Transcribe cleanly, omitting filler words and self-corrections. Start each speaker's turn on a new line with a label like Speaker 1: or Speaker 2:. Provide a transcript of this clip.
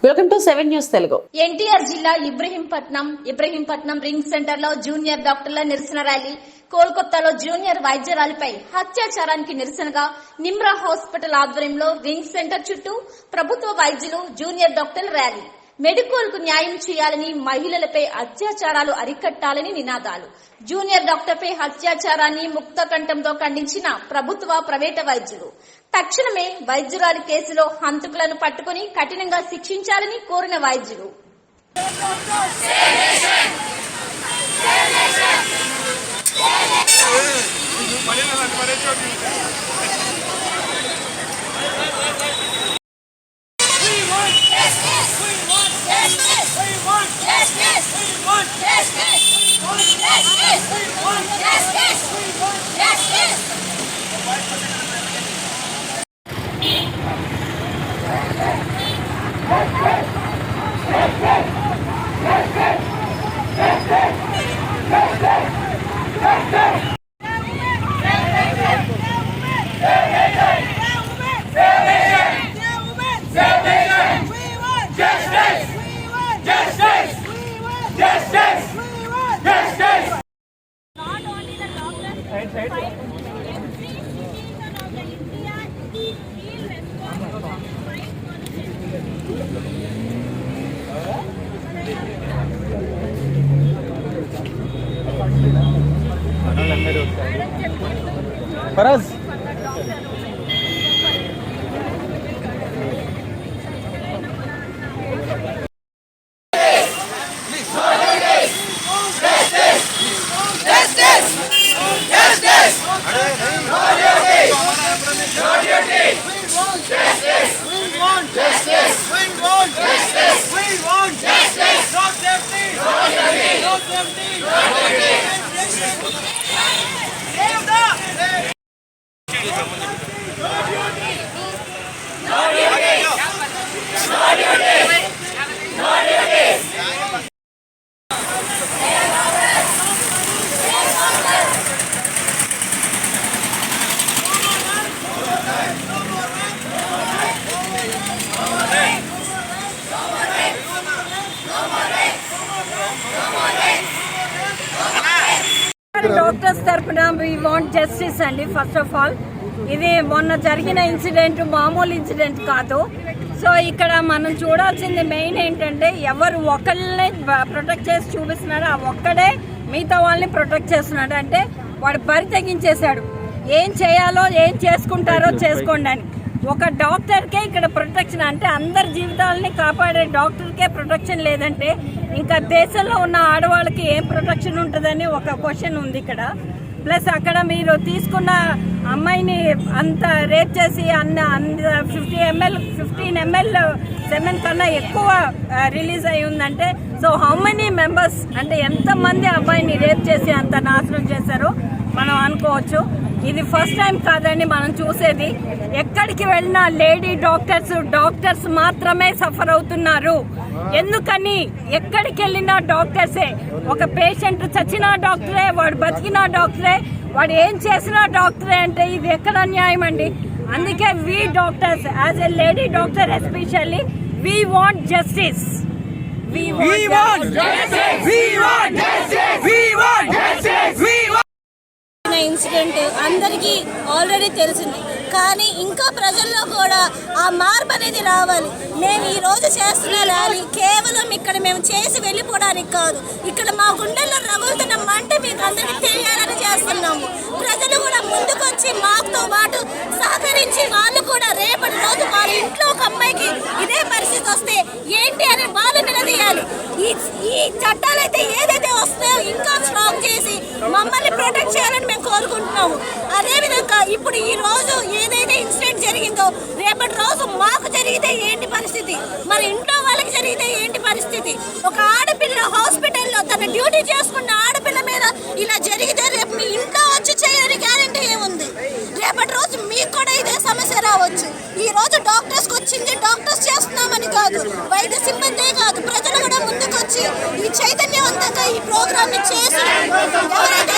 Speaker 1: Welcome to 7 news Telugu.
Speaker 2: NTR జిల్లా Ibrahimpatnam ring centre లో junior డాక్టర్ల నిరసన ర్యాలీ. కోల్కతాలో జూనియర్ వైద్యురాలిపై అత్యాచారానికి నిరసనగా నిమ్రా హాస్పిటల్ ఆధ్వర్యంలో రింగ్ సెంటర్ చుట్టూ ప్రభుత్వ వైద్యులు జూనియర్ డాక్టర్ల ర్యాలీ. మెడికల్ కు న్యాయం చేయాలని, మహిళలపై అత్యాచారాలు అరికట్టాలని నినాదాలు. జూనియర్ డాక్టర్ పై అత్యాచారాన్ని ముక్త కంఠంతో ఖండించిన ప్రభుత్వ, ప్రైవేటు వైద్యులు. తక్షణమే వైద్యురాలి కేసులో హంతకులను పట్టుకుని కఠినంగా శిక్షించాలని కోరిన వైద్యులు.
Speaker 3: फरज
Speaker 4: డాక్టర్స్ తరఫున వి వాంట్ జస్టిస్ అండి. ఫస్ట్ ఆఫ్ ఆల్ ఇది మొన్న జరిగిన ఇన్సిడెంట్ మామూలు ఇన్సిడెంట్ కాదు. సో ఇక్కడ మనం చూడాల్సింది మెయిన్ ఏంటంటే ఎవరు ఒకళ్ళని ప్రొటెక్ట్ చేసి చూపిస్తున్నాడు, ఆ ఒక్కడే మిగతా వాళ్ళని ప్రొటెక్ట్ చేస్తున్నాడు. అంటే వాడు బరి తెగించేశాడు, ఏం చేయాలో ఏం చేసుకుంటారో చేసుకోండి అని. ఒక డాక్టర్కే ఇక్కడ ప్రొటెక్షన్ అంటే అందరి జీవితాలని కాపాడే డాక్టర్కే ప్రొటెక్షన్ లేదంటే ఇంకా దేశంలో ఉన్న ఆడవాళ్ళకి ఏం ప్రొటెక్షన్ ఉంటుందని ఒక క్వశ్చన్ ఉంది ఇక్కడ. ప్లస్ అక్కడ మీరు తీసుకున్న అమ్మాయిని అంత రేప్ చేసి 15 ml సెమెన్ కన్నా ఎక్కువ రిలీజ్ అయి ఉందంటే సో హౌ మెనీ మెంబర్స్ అంటే ఎంతమంది అబ్బాయిని రేప్ చేసి అంత నాశనం చేశారో మనం అనుకోవచ్చు. ఇది ఫస్ట్ టైం కాదండి మనం చూసేది. ఎక్కడికి వెళ్ళినా లేడీ డాక్టర్స్ మాత్రమే సఫర్ అవుతున్నారు. ఎందుకని ఎక్కడికి వెళ్ళినా డాక్టర్సే. ఒక పేషెంట్ చచ్చినా డాక్టరే, వాడు బతికినా డాక్టరే, వాడు ఏం చేసినా డాక్టరే. అంటే ఇది ఎక్కడ న్యాయం అండి? అందుకే we doctors as a lady doctor especially we want justice.
Speaker 5: Incident అందరికీ ఆల్రెడీ తెలిసింది, కానీ ఇంకా ప్రజల్లో కూడా ఆ మార్పు అనేది రావాలి. మేము ఈ రోజు చేస్తున్న ర్యాలీ కేవలం ఇక్కడ మేము చేసి వెళ్ళిపోవడానికి కాదు, ఇక్కడ మా గుండెల్లో రగులుతున్న మంట మీకు అందరికీ తెలియాలని చేస్తున్నాము. ప్రజలు కూడా ముందుకొచ్చి మాతో పాటు సహకరించి వాళ్ళు కూడా రేపటి రోజు వాళ్ళ ఇంట్లో ఒక అమ్మాయికి ఇదే పరిస్థితి వస్తే ఏంటి అని వాళ్ళు నిలదీయాలి. ఈ చట్టాలు అయితే ఏదైతే వస్తాయో ఇంకా స్ట్రాంగ్ చేసి మమ్మల్ని ప్రొటెక్ట్ చేయాలని మేము కోరుకుంటున్నాము. అదేవిధంగా ఇప్పుడు ఈ రోజు ఏదైతే ఇన్సిడెంట్ జరిగిందో రేపటి రోజు మాకు జరిగితే ఏంటి పరిస్థితి, మరి ఇంట్లో వాళ్ళకి జరిగితే ఏంటి పరిస్థితి? ఒక ఆడపిల్ల హాస్పిటల్లో తన డ్యూటీ చేసుకున్న ఆడపిల్ల మీద ఇలా జరిగితే రేపు మీ ఇంట్లో వచ్చి చేయని గ్యారంటీ ఏముంది? రేపటి రోజు మీకు కూడా ఇదే సమస్య రావచ్చు. ఈ రోజు డాక్టర్స్కి వచ్చింది డాక్టర్స్ చేస్తున్నామని కాదు, వైద్య సిబ్బందే కాదు ప్రజలు కూడా ముందుకొచ్చి ఈ చైతన్యవంతంగా ఈ ప్రోగ్రామ్ ని చేసి ఎవరైతే